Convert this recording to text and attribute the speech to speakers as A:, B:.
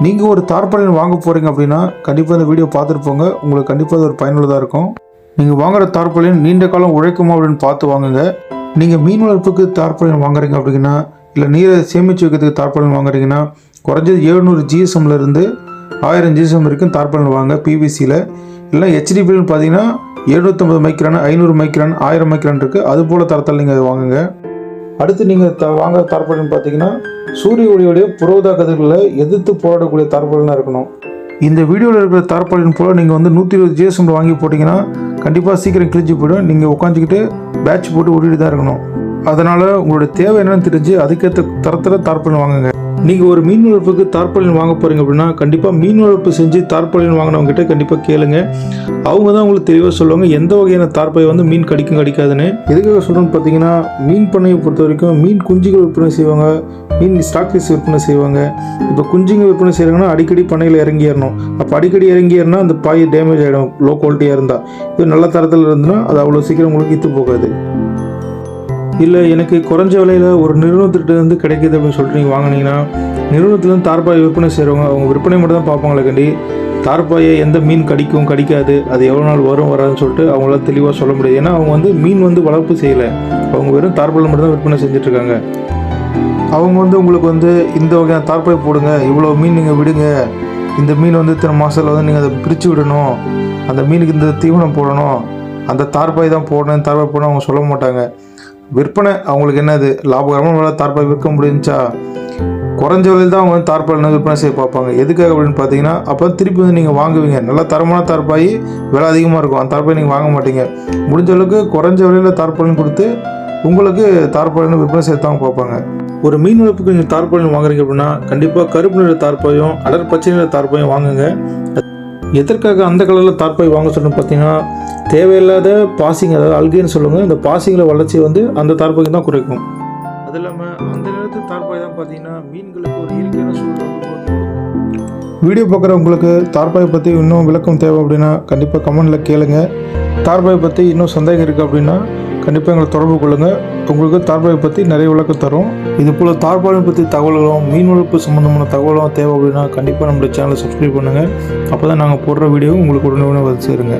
A: நீங்கள் ஒரு தார்பாலின் வாங்க போகிறீங்க அப்படின்னா கண்டிப்பாக இந்த வீடியோ பார்த்துட்டு போங்க. உங்களுக்கு கண்டிப்பாக அது ஒரு பயனுள்ளதாக இருக்கும். நீங்கள் வாங்குகிற தார்பாலின் நீண்ட காலம் உழைக்குமா அப்படின்னு பார்த்து வாங்குங்க. நீங்கள் மீன் வளர்ப்புக்கு தார்பாலின் வாங்குறீங்க அப்படின்னா, இல்லை நீரை சேமித்து வைக்கிறதுக்கு தார்பாலின் வாங்குறீங்கன்னா குறைஞ்சது 700 GSMலேருந்து 1000 GSM வரைக்கும் தார்பாலின் வாங்க. பிவிசியில் இல்லை HDPன்னு பார்த்தீங்கன்னா 750 மைக்ரான், 500 மைக்ரான், 1000 மைக்ரான் இருக்குது. அது போல் தரத்தில் நீங்கள் அதை வாங்குங்க. அடுத்து நீங்கள் வாங்குற தார்பாலின் பார்த்தீங்கன்னா சூரிய ஒளியோடைய புரோதா கதிர்களை எதிர்த்து போராடக்கூடிய தார்பாலினாக இருக்கணும். இந்த வீடியோவில் இருக்கிற தார்பாலின் போல் நீங்கள் வந்து 120 GSM வாங்கி போட்டிங்கன்னா கண்டிப்பாக சீக்கிரம் கிழிச்சு போய்டும். நீங்கள் உட்காந்துக்கிட்டு பேட்ச் போட்டு ஓடிட்டு தான் இருக்கணும். அதனால் உங்களோட தேவை என்னன்னு தெரிஞ்சு அதுக்கேற்ற தரத்தில் தார்பாலின் வாங்குங்க. நீங்கள் ஒரு மீன் வளர்ப்புக்கு தார்பாலின் வாங்க போகிறீங்க அப்படின்னா கண்டிப்பாக மீன் வளர்ப்பு செஞ்சு தார்பாலின் வாங்கினவங்ககிட்ட கண்டிப்பாக கேளுங்க. அவங்க தான் உங்களுக்கு தெளிவாக சொல்லுவாங்க எந்த வகையான தார்பாய் வந்து மீன் கடிக்கும் கடிக்காதுன்னு. எதுக்காக சொல்கிறேன்னு பார்த்தீங்கன்னா, மீன் பண்ணையை பொறுத்த வரைக்கும் மீன் குஞ்சுகள் விற்பனை செய்வாங்க, மீன் ஸ்டாக்ஸ் விற்பனை செய்வாங்க. இப்போ குஞ்சுங்க விற்பனை செய்கிறாங்கன்னா அடிக்கடி பண்ணையில் இறங்கிடணும். அப்போ அடிக்கடி இறங்கிடுனா அந்த பாய் டேமேஜ் ஆகிடும் லோ குவாலிட்டியாக இருந்தால். இது நல்ல தரத்தில் இருந்துன்னா அது அவ்வளோ சீக்கிரம் உங்களுக்கு இத்து போகாது. இல்லை எனக்கு குறைஞ்ச விலையில் ஒரு நிறுவனத்திட்டேருந்து கிடைக்கிது அப்படின்னு சொல்லிட்டு நீங்கள் வாங்கினீங்கன்னா, நிறுவனத்துலேருந்து தார்பாய் விற்பனை செய்கிறவங்க அவங்க விற்பனை மட்டும் தான் பார்ப்பாங்களே கண்டி தார்பாயை எந்த மீன் கடிக்கும் கடிக்காது, அது எவ்வளோ நாள் வரும் வராதுன்னு சொல்லிட்டு அவங்களால தெளிவாக சொல்ல முடியாது. ஏன்னா அவங்க வந்து மீன் வந்து வளர்ப்பு செய்யலை, அவங்க வெறும் தார்பாய் மட்டும் தான் விற்பனை செஞ்சிட்ருக்காங்க. அவங்க வந்து உங்களுக்கு வந்து இந்த வகையான தார்பாய் போடுங்க, இவ்வளோ மீன் நீங்கள் விடுங்க, இந்த மீன் வந்து இத்தனை மாதத்தில் வந்து நீங்கள் அதை பிரித்து விடணும், அந்த மீனுக்கு இந்த தீவனம் போடணும், அந்த தார்பாய் தான் போடணும், தார்பாய் போடணும் அவங்க சொல்ல மாட்டாங்க. விற்பனை அவங்களுக்கு என்னது லாபகரமான தார்பாய் விற்க முடிஞ்சுச்சா, குறைஞ்ச விலையில் தான் அவங்க வந்து தார்பாய் விற்பனை செய்ய பார்ப்பாங்க. எதுக்காக அப்படின்னு பார்த்தீங்கன்னா, அப்போ திருப்பி வந்து நீங்கள் வாங்குவீங்க. நல்லா தரமான தார்பாய் விலை அதிகமாக இருக்கும், அந்த தார்பாய் நீங்கள் வாங்க மாட்டீங்க. முடிஞ்ச அளவுக்கு குறைஞ்ச விலையில் தார்பாலின் கொடுத்து உங்களுக்கு தார்பாலின் விற்பனை செய்யத்தான் பார்ப்பாங்க. ஒரு மீன் வளர்ப்புக்கு நீங்கள் தார்பாலின் வாங்குறீங்க அப்படின்னா கண்டிப்பாக கருப்பு நிற தார்பாயும் அடர் பச்சை நிற தார்பாயும் வாங்குங்க. எதற்காக அந்த கலரில் தார்பாய் வாங்க சொல்லணும்னு பார்த்தீங்கன்னா, தேவையில்லாத பாசிங், அதாவது அல்கைன்னு சொல்லுவாங்க, இந்த பாசிங்கில் வளர்ச்சி வந்து அந்த தார்பாய்க்கு தான் குறைக்கும். அது இல்லாமல் அந்த நேரத்து தார்பாய் தான் பார்த்தீங்கன்னா மீன்களுக்கு ஒரு இயற்கையான சூழ்நிலை கொடுக்கும். வீடியோ பார்க்குற உங்களுக்கு தார்பாய் பற்றி இன்னும் விளக்கம் தேவை அப்படின்னா கண்டிப்பாக கமெண்டில் கேளுங்க. தார்பாய் பற்றி இன்னும் சந்தேகம் இருக்குது அப்படின்னா கண்டிப்பாக எங்களை தொடர்பு கொள்ளுங்கள். உங்களுக்கு தார்பாய் பற்றி நிறைய விளக்கம் தரும். இது போல் தார்பாலின் பற்றி தகவல்களும் மீன் வளர்ப்பு சம்மந்தமான தகவலும் தேவை அப்படின்னா கண்டிப்பாக நம்மளுடைய சேனலை சப்ஸ்கிரைப் பண்ணுங்கள். அப்போ தான் நாங்கள் போடுற வீடியோ உங்களுக்கு உடனே வந்து சேருங்க.